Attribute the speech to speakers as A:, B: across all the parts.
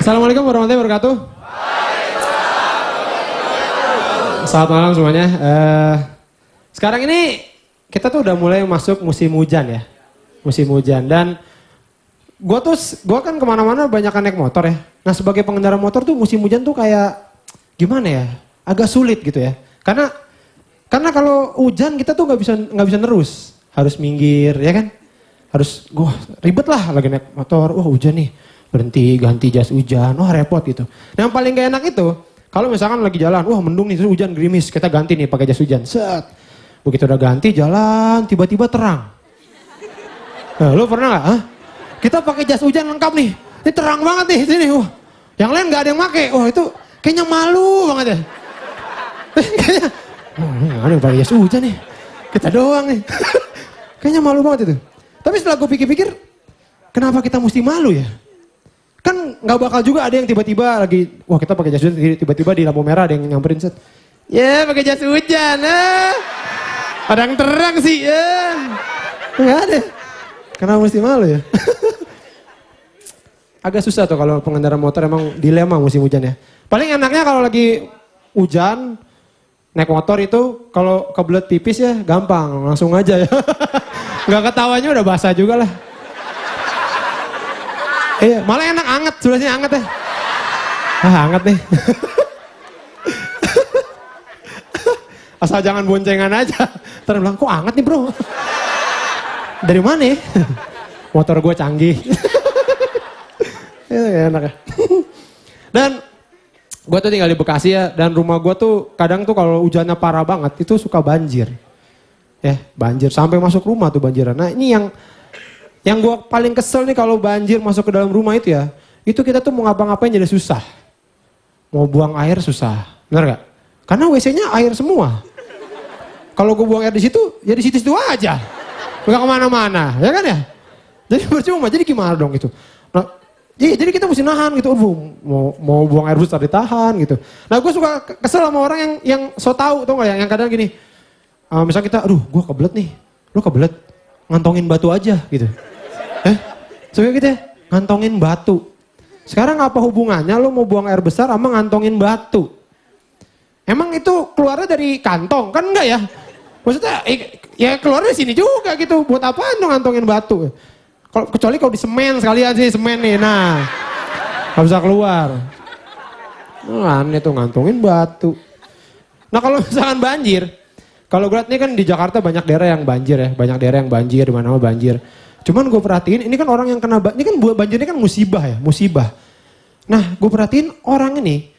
A: Assalamualaikum warahmatullahi wabarakatuh. Selamat malam semuanya. Sekarang ini kita tuh udah mulai masuk musim hujan ya. Musim hujan dan gue kan kemana-mana banyak naik motor ya. Nah sebagai pengendara motor tuh musim hujan tuh kayak gimana ya? Agak sulit gitu ya. Karena kalau hujan kita tuh nggak bisa terus. Harus minggir ya kan? Harus ribet lah lagi naik motor. Wah hujan nih. Berhenti, ganti jas hujan, wah repot gitu. Nah, yang paling gak enak itu, kalau misalkan lagi jalan, wah mendung nih, terus hujan gerimis, kita ganti nih pakai jas hujan. Set, begitu udah ganti jalan, tiba-tiba terang. Nah, lo pernah gak? Kita pakai jas hujan lengkap nih, ini terang banget nih sini. Wah, yang lain gak ada yang pakai. Wah itu kayaknya malu banget ya. Kayaknya, ada yang pakai jas hujan nih, kita doang nih. Kayaknya malu banget itu. Tapi setelah gue pikir-pikir, kenapa kita mesti malu ya? Kan nggak bakal juga ada yang tiba-tiba lagi, wah kita pakai jas hujan, tiba-tiba di lampu merah ada yang nyamperin set. Ya pakai jas hujan, ada yang terang sih, nggak ada. Kenapa mesti malu ya? Agak susah tuh kalau pengendara motor emang dilema musim hujan ya. Paling enaknya kalau lagi hujan, naik motor itu kalau kebelet pipis ya gampang, langsung aja ya. Nggak ketawanya udah basah juga lah. Iya, malah enak anget, sudah sini anget ya. Anget nih. Asal jangan boncengan aja. Ntar bilang, kok anget nih bro? Dari mana ya? Motor gue canggih. Enak ya. Dan gue tuh tinggal di Bekasi ya, dan rumah gue tuh kadang tuh kalau hujannya parah banget, itu suka banjir. Ya, banjir, sampai masuk rumah tuh banjiran. Nah ini yang gue paling kesel nih kalau banjir masuk ke dalam rumah itu ya, itu kita tuh mau ngapa-ngapain jadi susah. Mau buang air susah, benar gak? Karena WC-nya air semua. Kalau gue buang air di situ, ya di situ aja. Gak kemana-mana, ya kan ya? Jadi percuma, jadi gimana dong itu? Nah, jadi kita mesti nahan gitu, mau buang air besar ditahan gitu. Nah gue suka kesel sama orang yang so tau, tau gak yang kadang gini. Misalnya kita, gue kebelet nih, lu kebelet, ngantongin batu aja gitu. Soalnya gitu ya, ngantongin batu. Sekarang apa hubungannya lo mau buang air besar sama ngantongin batu? Emang itu keluarnya dari kantong? Kan enggak ya? Maksudnya ya keluar dari sini juga gitu. Buat apaan lo ngantongin batu? Kecuali kalau di semen sekalian sih, semen nih. Nah, gak bisa keluar. Aneh tuh ngantongin batu. Nah kalau misalkan banjir, kalau gue lihat nih kan di Jakarta banyak daerah yang banjir ya. Banyak daerah yang banjir, di mana-mana banjir. Cuman gue perhatiin, ini kan orang yang kena banjir, ini kan banjir ini kan musibah ya, musibah. Nah gue perhatiin orang ini,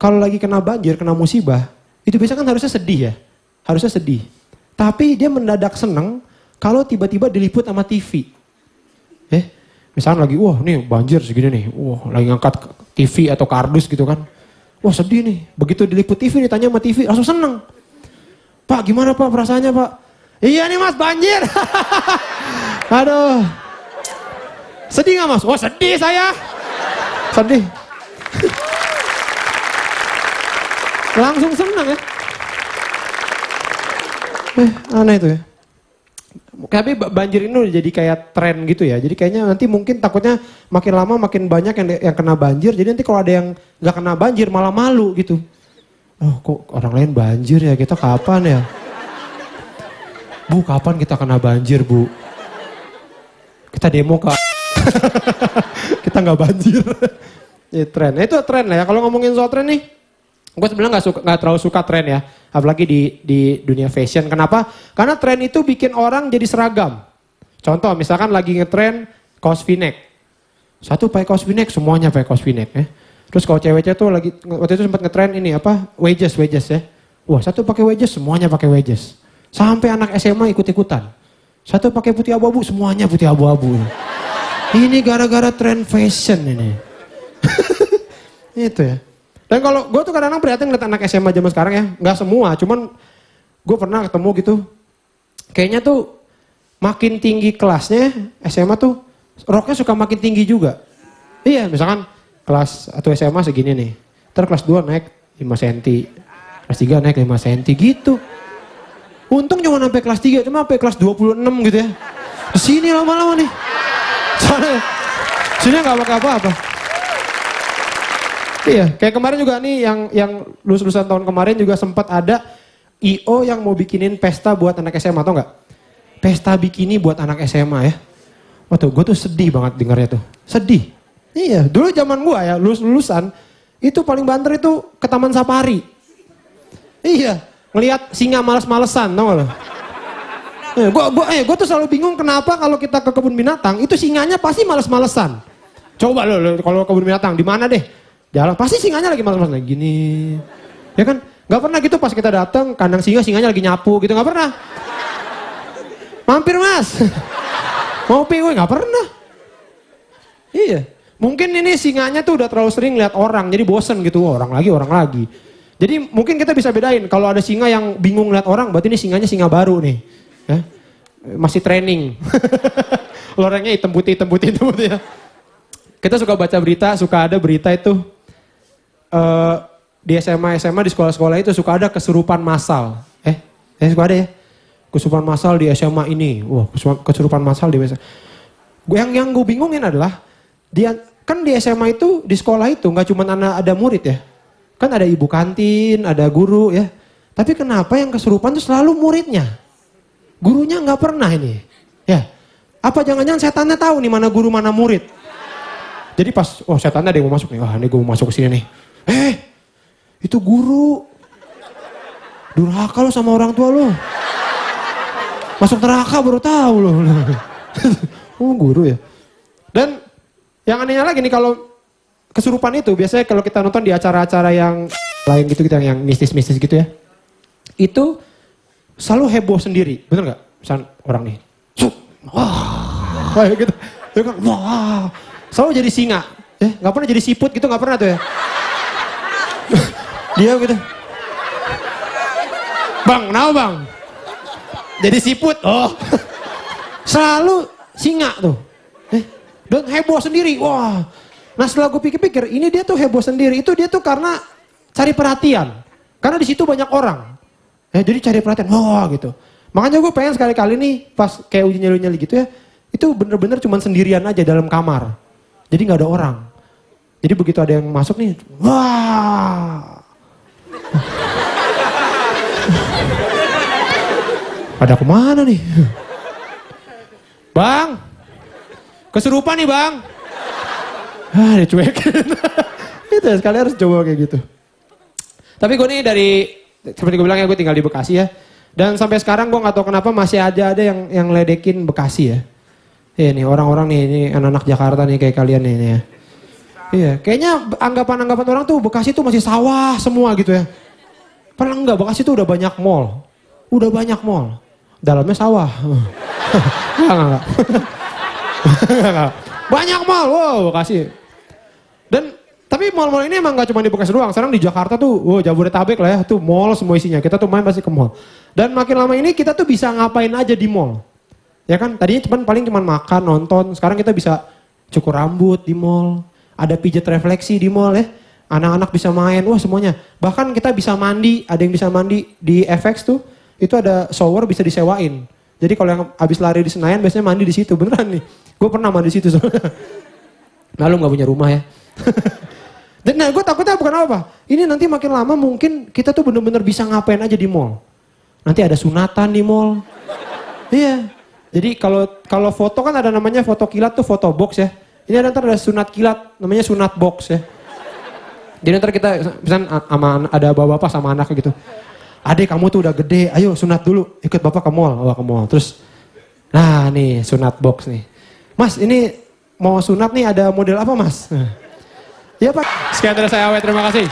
A: kalau lagi kena banjir, kena musibah, itu biasanya kan harusnya sedih ya, harusnya sedih. Tapi dia mendadak seneng kalau tiba-tiba diliput sama TV. Misalnya lagi, wah nih banjir segini nih, wah lagi ngangkat TV atau kardus gitu kan. Wah sedih nih, begitu diliput TV, ditanya sama TV, langsung seneng. Pak gimana pak perasaannya pak? Iya nih mas banjir. Aduh. Sedih gak mas? Wah sedih saya. Sedih. Langsung senang ya. Aneh itu ya. Tapi banjir ini udah jadi kayak tren gitu ya. Jadi kayaknya nanti mungkin takutnya makin lama makin banyak yang kena banjir. Jadi nanti kalau ada yang gak kena banjir malah malu gitu. Oh kok orang lain banjir ya, kita kapan ya? Bu kapan kita kena banjir bu? Kita demo kak. Kita gak banjir. Ya, tren. Nah, itu tren lah ya. Kalau ngomongin soal tren nih, gue sebenarnya nggak terlalu suka tren ya. Apalagi di dunia fashion. Kenapa? Karena tren itu bikin orang jadi seragam. Contoh misalkan lagi ngetren kaos v-neck. Satu pakai kaos v-neck, semuanya pakai kaos v-neck ya. Terus kalau ceweknya tuh lagi waktu itu sempat ngetren ini apa? Wedges ya. Wah, satu pakai wedges, semuanya pakai wedges. Sampai anak SMA ikut-ikutan. Satu pakai putih abu-abu, semuanya putih abu-abu. Ini gara-gara tren fashion ini. Itu ya. Dan kalau gue tuh kadang-kadang prihatin ngeliat anak SMA zaman sekarang ya. Nggak semua, cuman gue pernah ketemu gitu. Kayaknya tuh makin tinggi kelasnya SMA tuh roknya suka makin tinggi juga. Iya, misalkan kelas 1 SMA segini nih. Ntar kelas 2 naik 5 cm. Kelas 3 naik 5 cm gitu. Untung cuma sampai kelas 3, cuma sampai kelas 26 gitu ya. Di sini lama-lama nih. Soalnya sini nggak pakai apa-apa. Iya, kayak kemarin juga nih yang lulusan tahun kemarin juga sempat ada IO yang mau bikinin pesta buat anak SMA, tau nggak? Pesta bikini buat anak SMA ya. Waduh, gue tuh sedih banget dengarnya tuh. Sedih. Iya, dulu zaman gue ya, lulusan itu paling banter itu ke Taman Safari. Iya, ngelihat singa males-malesan, tau gak lo? Gue tuh selalu bingung kenapa kalau kita ke kebun binatang itu singanya pasti males-malesan. Coba lo kalau kebun binatang di mana deh? Jalan pasti singanya lagi males-malesan gini. Ya kan? Gak pernah gitu pas kita datang kandang singa, singanya lagi nyapu gitu, gak pernah. Mampir mas. Mau gue gak pernah. Iya. Mungkin ini singanya tuh udah terlalu sering lihat orang jadi bosen gitu, orang lagi. Jadi mungkin kita bisa bedain kalau ada singa yang bingung lihat orang berarti ini singanya singa baru nih. Ya. Masih training. Lorengnya hitam putih ya. Kita suka baca berita, suka ada berita itu di SMA di sekolah-sekolah itu suka ada kesurupan massal. Suka ada ya? Kesurupan massal di SMA ini. Wah, kesurupan massal di SMA. Yang gue bingungin adalah kan di SMA itu, di sekolah itu nggak cuma ada murid ya. Kan ada ibu kantin, ada guru ya. Tapi kenapa yang kesurupan itu selalu muridnya? Gurunya nggak pernah ini. Ya. Apa jangan-jangan setannya tahu nih mana guru mana murid? Jadi pas, setannya ada yang mau masuk nih. Wah, ini gue mau masuk ke sini nih. Itu guru. Durhaka lo sama orang tua lo. Masuk neraka baru tahu lo. Oh, guru ya. Dan yang anehnya lagi nih kalau kesurupan itu biasanya kalau kita nonton di acara-acara yang lain gitu yang mistis-mistis gitu ya. Itu selalu heboh sendiri, bener nggak? Misal orang nih, kayak gitu, ya kan, wah, selalu jadi singa, nggak pernah jadi siput gitu, nggak pernah tuh ya. Dia gitu, bang, kenapa bang? Jadi siput, selalu singa tuh, dan heboh sendiri, wah. Nah setelah gue pikir-pikir, ini dia tuh heboh sendiri, itu dia tuh karena cari perhatian, karena di situ banyak orang. Jadi cari perhatian, gitu. Makanya gue pengen sekali-kali nih pas kayak uji nyali-nyali gitu ya, itu bener-bener cuman sendirian aja dalam kamar. Jadi gak ada orang. Jadi begitu ada yang masuk nih, wah. Ada kemana nih? Bang, kesurupan nih bang. Dicuekin. Itu ya, sekali harus coba kayak gitu. Tapi gue nih seperti gue bilang ya, gue tinggal di Bekasi ya. Dan sampai sekarang gue gak tahu kenapa masih ada yang ledekin Bekasi ya. Iya nih orang-orang nih, ini anak-anak Jakarta nih kayak kalian nih ya. Iya, kayaknya anggapan-anggapan orang tuh Bekasi tuh masih sawah semua gitu ya. Padahal enggak, Bekasi tuh udah banyak mall. Dalamnya sawah. Enggak. Banyak mall, wow Bekasi. Tapi mall-mall ini emang gak cuma di Bekasi doang. Sekarang di Jakarta tuh, Jabodetabek lah ya, tuh mall semua isinya. Kita tuh main pasti ke mall. Dan makin lama ini kita tuh bisa ngapain aja di mall. Ya kan, tadinya paling cuma makan, nonton. Sekarang kita bisa cukur rambut di mall. Ada pijat refleksi di mall ya. Anak-anak bisa main, wah semuanya. Bahkan kita bisa mandi, ada yang bisa mandi di FX tuh. Itu ada shower bisa disewain. Jadi kalau yang habis lari di Senayan biasanya mandi di situ, beneran nih. Gue pernah mandi di situ soalnya. Nah lu gak punya rumah ya. Dan gue takutnya bukan apa. Ini nanti makin lama mungkin kita tuh bener-bener bisa ngapain aja di mall. Nanti ada sunatan di mall. Iya. Jadi kalau foto kan ada namanya foto kilat tuh foto box ya. Ini ada sunat kilat namanya sunat box ya. Jadi ntar kita misalnya ada bapak-bapak sama anaknya gitu. Adek kamu tuh udah gede, ayo sunat dulu. Ikut bapak ke mall. Ke mall. Terus, nah nih sunat box nih. Mas ini mau sunat nih ada model apa mas? Ya Pak. Sekian dari saya Awe, terima kasih.